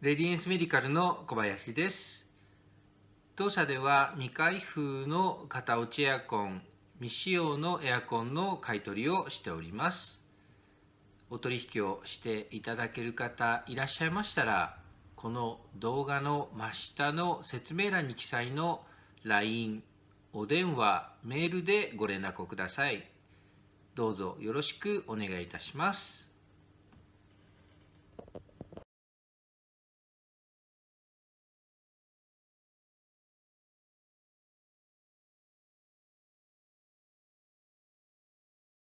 レディエンスメディカルの小林です。当社では未開封の型落ちエアコン、未使用のエアコンの買い取りをしております。お取引をしていただける方いらっしゃいましたら、この動画の真下の説明欄に記載の LINE、お電話、メールでご連絡をください。どうぞよろしくお願いいたします。